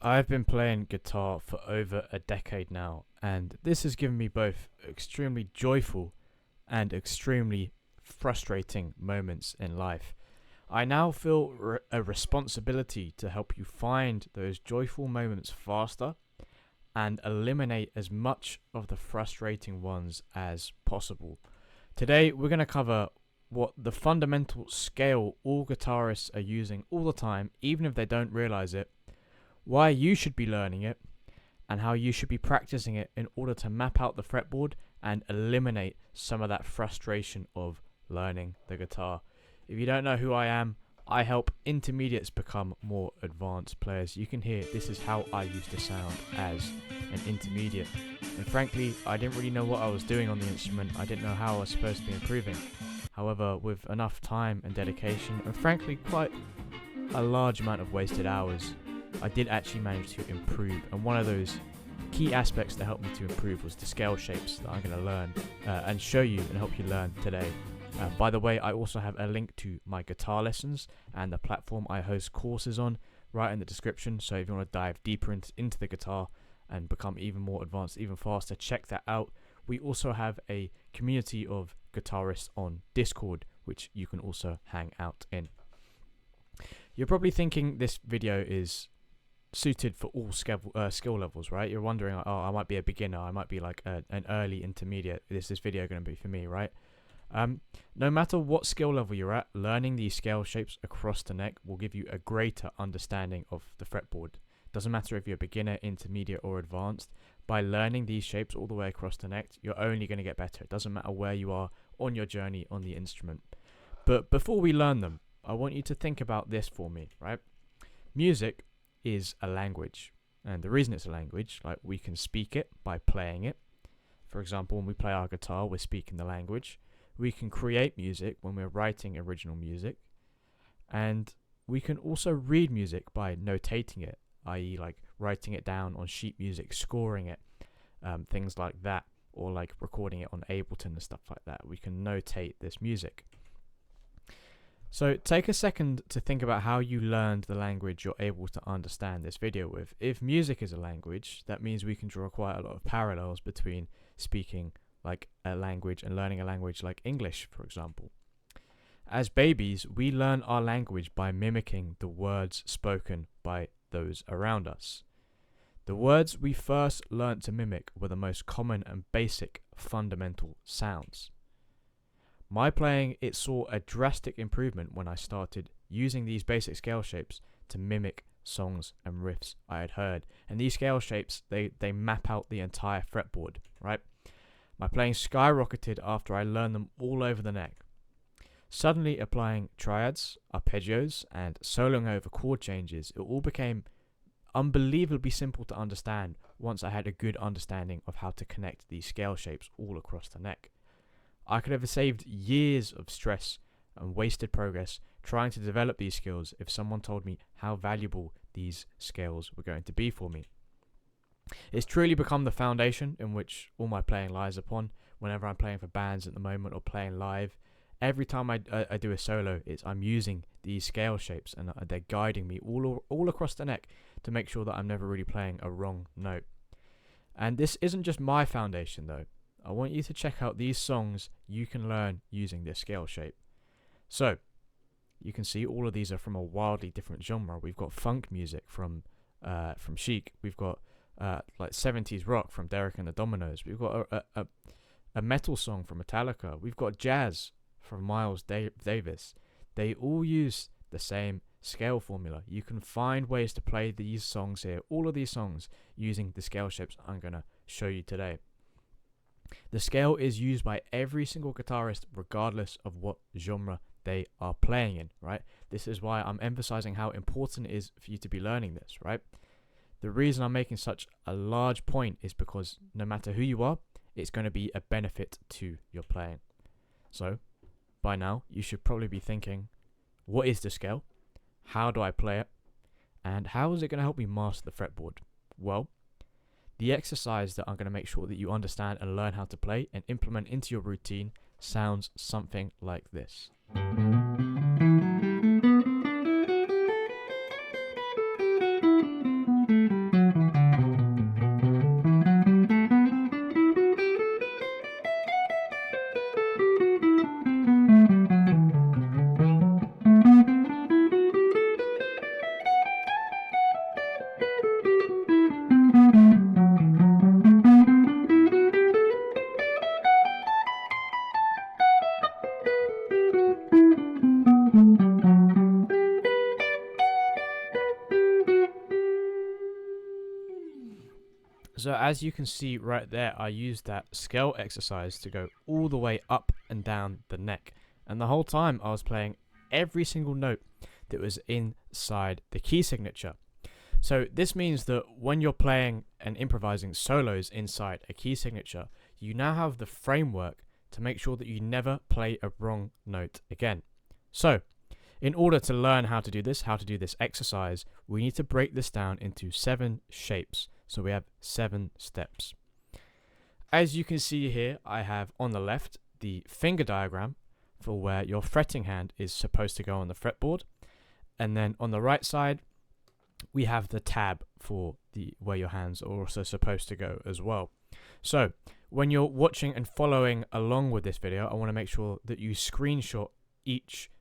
I've been playing guitar for over a decade now, and this has given me both extremely joyful and extremely frustrating moments in life. I now feel a responsibility to help you find those joyful moments faster and eliminate as much of the frustrating ones as possible. Today, we're going to cover what the fundamental scale all guitarists are using all the time, even if they don't realize it, why you should be learning it, and how you should be practicing it in order to map out the fretboard and eliminate some of that frustration of learning the guitar. If you don't know who I am, I help intermediates become more advanced players. You can hear this is how I used to sound as an intermediate. And frankly, I didn't really know what I was doing on the instrument. I didn't know how I was supposed to be improving. However, with enough time and dedication, and frankly quite a large amount of wasted hours, I did actually manage to improve. And one of those key aspects that helped me to improve was the scale shapes that I'm going to learn and show you and help you learn today. By the way, I also have a link to my guitar lessons and the platform I host courses on right in the description. So if you want to dive deeper into the guitar and become even more advanced, even faster, check that out. We also have a community of guitarists on Discord, which you can also hang out in. You're probably thinking this video is suited for all skill levels, right? You're wondering, oh, I might be a beginner, I might be like an early intermediate. Is this video going to be for me, right? No matter what skill level you're at, learning these scale shapes across the neck will give you a greater understanding of the fretboard. Doesn't matter if you're a beginner, intermediate, or advanced. By learning these shapes all the way across the neck, you're only going to get better. It doesn't matter where you are on your journey on the instrument. But before we learn them, I want you to think about this for me, right? Music is a language, and the reason it's a language, like, we can speak it by playing it. For example, when we play our guitar, we're speaking the language. We can create music when we're writing original music, and we can also read music by notating it, i.e. like writing it down on sheet music, scoring it, things like that, or like recording it on Ableton and stuff like that. We can notate this music. So take a second to think about how you learned the language you're able to understand this video with. If music is a language, that means we can draw quite a lot of parallels between speaking like a language and learning a language like English, for example. As babies, we learn our language by mimicking the words spoken by those around us. The words we first learnt to mimic were the most common and basic fundamental sounds. My playing, it saw a drastic improvement when I started using these basic scale shapes to mimic songs and riffs I had heard. And these scale shapes, they map out the entire fretboard, right? My playing skyrocketed after I learned them all over the neck. Suddenly applying triads, arpeggios, and soloing over chord changes, it all became unbelievably simple to understand once I had a good understanding of how to connect these scale shapes all across the neck. I could have saved years of stress and wasted progress trying to develop these skills if someone told me how valuable these scales were going to be for me. It's truly become the foundation in which all my playing lies upon. Whenever I'm playing for bands at the moment or playing live, every time I do a solo, I'm using these scale shapes, and they're guiding me all across the neck to make sure that I'm never really playing a wrong note. And this isn't just my foundation though. I want you to check out these songs you can learn using this scale shape. So, you can see all of these are from a wildly different genre. We've got funk music from Chic. We've got like 70s rock from Derek and the Dominoes. We've got a metal song from Metallica. We've got jazz from Miles Davis. They all use the same scale formula. You can find ways to play these songs here, all of these songs, using the scale shapes I'm going to show you today. The scale is used by every single guitarist regardless of what genre they are playing in, right? This is why I'm emphasizing how important it is for you to be learning this, right? The reason I'm making such a large point is because no matter who you are, it's going to be a benefit to your playing. So, by now, you should probably be thinking, what is the scale? How do I play it? And how is it going to help me master the fretboard? Well, the exercise that I'm going to make sure that you understand and learn how to play and implement into your routine sounds something like this. So as you can see right there, I used that scale exercise to go all the way up and down the neck. And the whole time I was playing every single note that was inside the key signature. So this means that when you're playing and improvising solos inside a key signature, you now have the framework to make sure that you never play a wrong note again. So in order to learn how to do this exercise, we need to break this down into 7 shapes. So we have 7 steps. As you can see here, I have on the left the finger diagram for where your fretting hand is supposed to go on the fretboard. And then on the right side, we have the tab for where your hands are also supposed to go as well. So when you're watching and following along with this video, I want to make sure that you screenshot each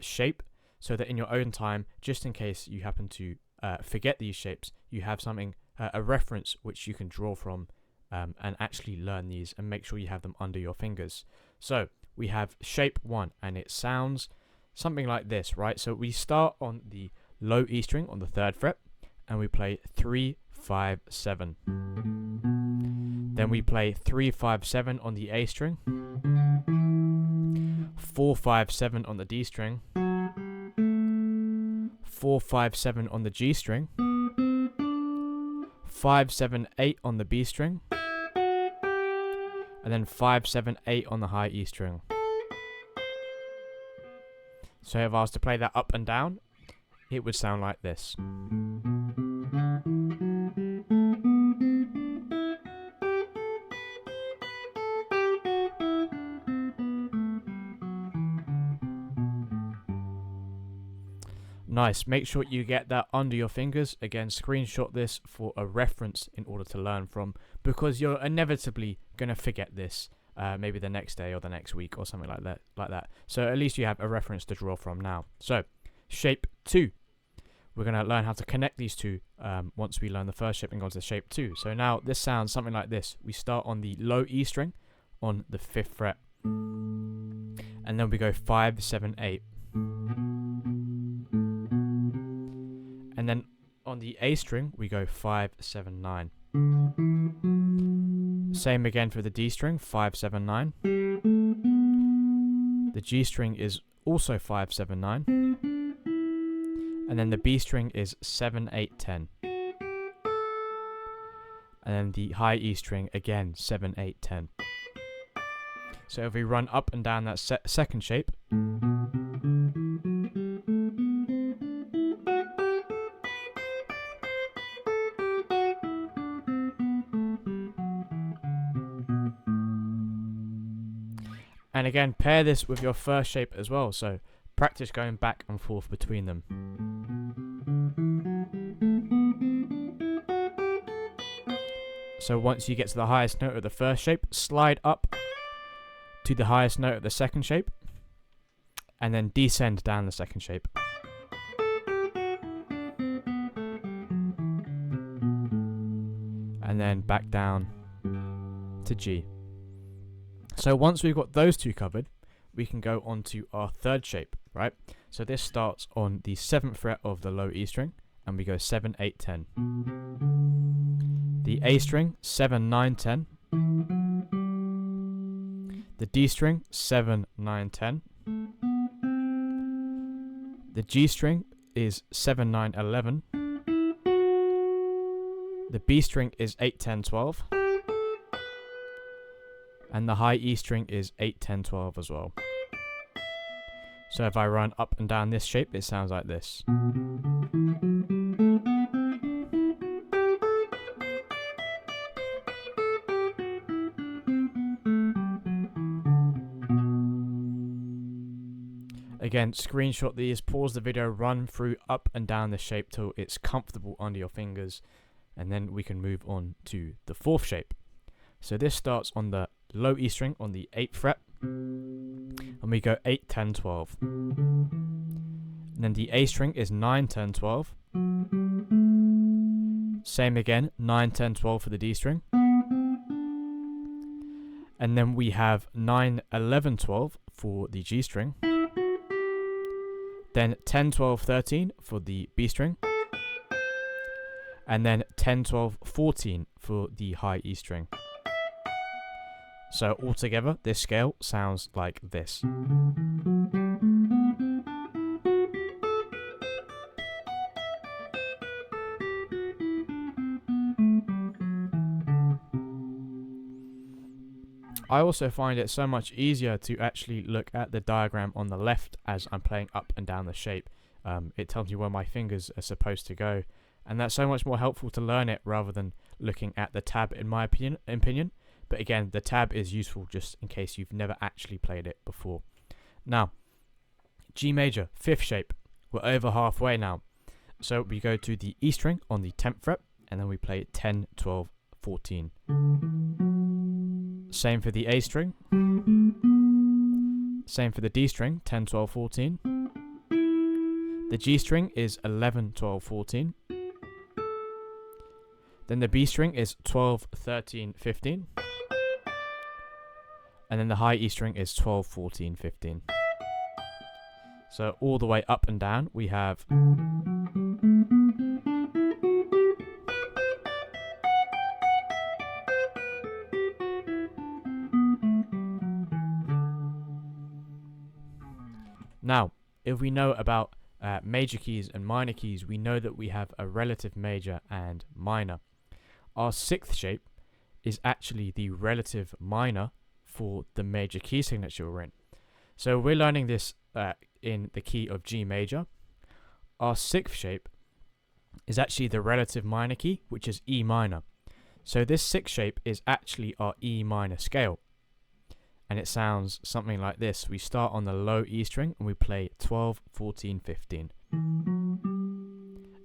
shape so that in your own time, just in case you happen to forget these shapes, you have something, a reference which you can draw from and actually learn these and make sure you have them under your fingers. So we have shape 1 and it sounds something like this, right? So we start on the low E string on the 3rd fret and we play 3, 5, 7. Then we play 3, 5, 7 on the A string, 4, 5, 7 on the D string, 4, 5, 7 on the G string, 5, 7, 8 on the B string, and then 5, 7, 8 on the high E string. So if I was to play that up and down, it would sound like this. Nice. Make sure you get that under your fingers. Again, screenshot this for a reference in order to learn from, because you're inevitably going to forget this maybe the next day or the next week or something like that. So at least you have a reference to draw from now. So shape 2. We're going to learn how to connect these two once we learn the first shape and go on to shape 2. So now this sounds something like this. We start on the low E string on the 5th fret. And then we go 5, 7, 8. And then on the A string, we go 5, 7, 9. Same again for the D string, 5, 7, 9. The G string is also 5, 7, 9. And then the B string is 7, 8, 10. And then the high E string, again, 7, 8, 10. So if we run up and down that second shape, and again, pair this with your first shape as well, so practice going back and forth between them. So once you get to the highest note of the first shape, slide up to the highest note of the second shape, and then descend down the second shape. And then back down to G. So once we've got those two covered, we can go on to our third shape, right? So this starts on the 7th fret of the low E string, and we go 7, 8, 10. The A string, 7, 9, 10. The D string, 7, 9, 10. The G string is 7, 9, 11. The B string is 8, 10, 12. And the high E string is 8, 10, 12 as well. So if I run up and down this shape, it sounds like this. Again, screenshot these, pause the video, run through up and down the shape till it's comfortable under your fingers, and then we can move on to the 4th shape. So this starts on the low E string on the 8th fret, and we go 8, 10, 12. And then the A string is 9, 10, 12. Same again, 9, 10, 12 for the D string. And then we have 9, 11, 12 for the G string. Then 10, 12, 13 for the B string. and then 10, 12, 14 for the high E string. So altogether, this scale sounds like this. I also find it so much easier to actually look at the diagram on the left as I'm playing up and down the shape. It tells me where my fingers are supposed to go, and that's so much more helpful to learn it rather than looking at the tab, in my opinion. But again, the tab is useful just in case you've never actually played it before. Now, G major, 5th shape. We're over halfway now. So we go to the E string on the 10th fret, and then we play 10, 12, 14. Same for the A string. Same for the D string, 10, 12, 14. The G string is 11, 12, 14. Then the B string is 12, 13, 15. And then the high E string is 12, 14, 15. So all the way up and down we have now, if we know about major keys and minor keys, we know that we have a relative major and minor. Our 6th shape is actually the relative minor for the major key signature we're in. So we're learning this in the key of G major. Our 6th shape is actually the relative minor key, which is E minor. So this 6th shape is actually our E minor scale. And it sounds something like this. We start on the low E string and we play 12, 14, 15.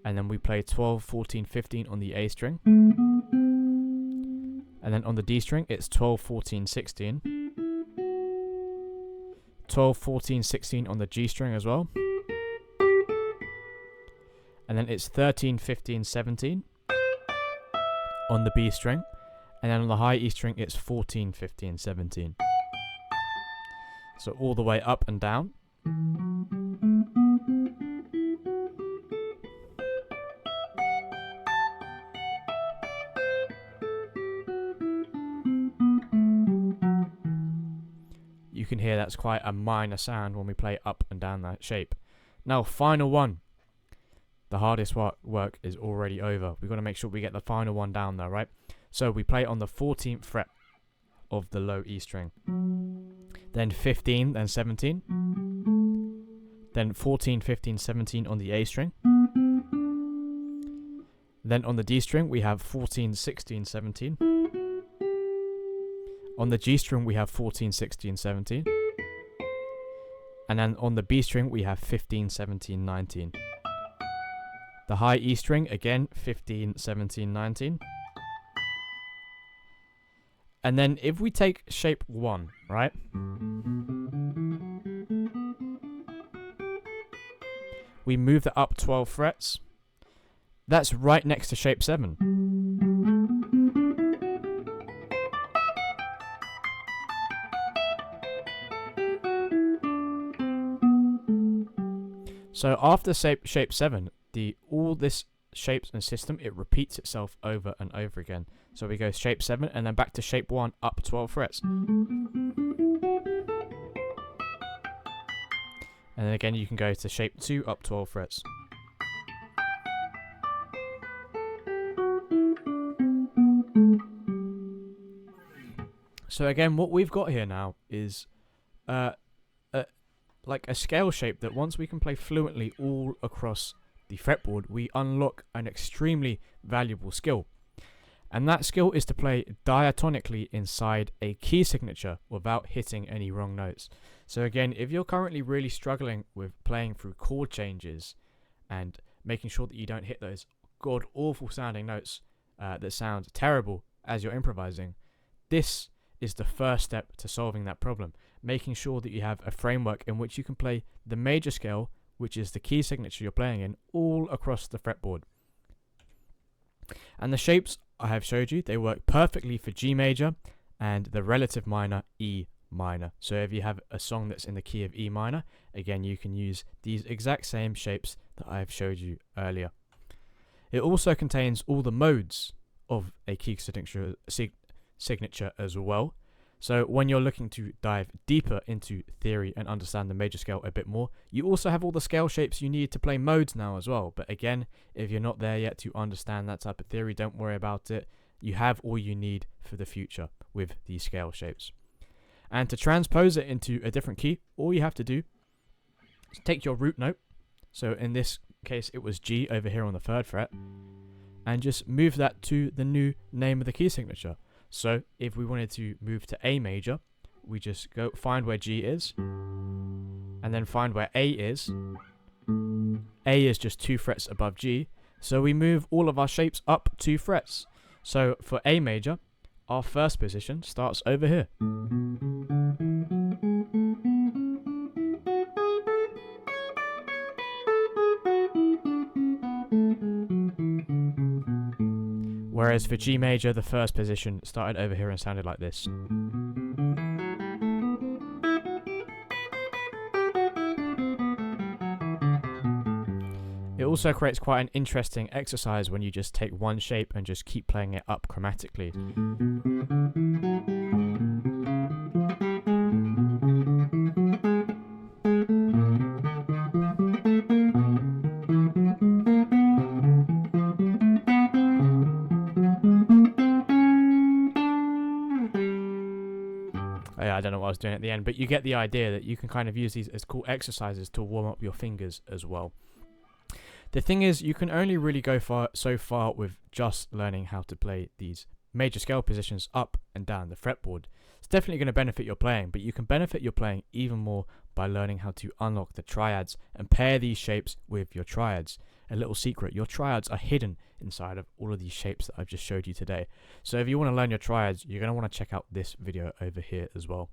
And then we play 12, 14, 15 on the A string. And then on the D string it's 12, 14, 16. 12, 14, 16 on the G string as well. And then it's 13, 15, 17 on the B string. And then on the high E string it's 14, 15, 17. So all the way up and down. You can hear that's quite a minor sound when we play up and down that shape. Now, final one. The hardest work is already over. We've got to make sure we get the final one down there, right? So we play on the 14th fret of the low E string. Then 15, then 17. Then 14, 15, 17 on the A string. Then on the D string we have 14, 16, 17. On the G string we have 14, 16, 17. And then on the B string we have 15, 17, 19. The high E string again 15, 17, 19. And then if we take shape 1, right? We move that up 12 frets. That's right next to shape 7. So after shape 7, all this shapes and system, it repeats itself over and over again. So we go shape 7 and then back to shape 1 up 12 frets. And then again you can go to shape 2 up 12 frets. So again, what we've got here now is like a scale shape that once we can play fluently all across the fretboard, we unlock an extremely valuable skill. And that skill is to play diatonically inside a key signature without hitting any wrong notes. So again, if you're currently really struggling with playing through chord changes and making sure that you don't hit those god awful sounding notes that sound terrible as you're improvising, this is the first step to solving that problem. Making sure that you have a framework in which you can play the major scale, which is the key signature you're playing in, all across the fretboard. And the shapes I have showed you, they work perfectly for G major and the relative minor E minor. So if you have a song that's in the key of E minor, again you can use these exact same shapes that I have showed you earlier. It also contains all the modes of a key signature as well. So when you're looking to dive deeper into theory and understand the major scale a bit more, you also have all the scale shapes you need to play modes now as well. But again, if you're not there yet to understand that type of theory, don't worry about it. You have all you need for the future with these scale shapes. And to transpose it into a different key, all you have to do is take your root note. So in this case, it was G over here on the 3rd fret, and just move that to the new name of the key signature. So if we wanted to move to A major, we just go find where G is, and then find where A is. A is just 2 frets above G, so we move all of our shapes up 2 frets. So for A major, our first position starts over here. Whereas for G major, the first position started over here and sounded like this. It also creates quite an interesting exercise when you just take one shape and just keep playing it up chromatically. I don't know what I was doing at the end, but you get the idea that you can kind of use these as cool exercises to warm up your fingers as well. The thing is, you can only really go so far with just learning how to play these major scale positions up and down the fretboard. It's definitely going to benefit your playing, but you can benefit your playing even more by learning how to unlock the triads and pair these shapes with your triads. A little secret, your triads are hidden inside of all of these shapes that I've just showed you today. So if you want to learn your triads, you're going to want to check out this video over here as well.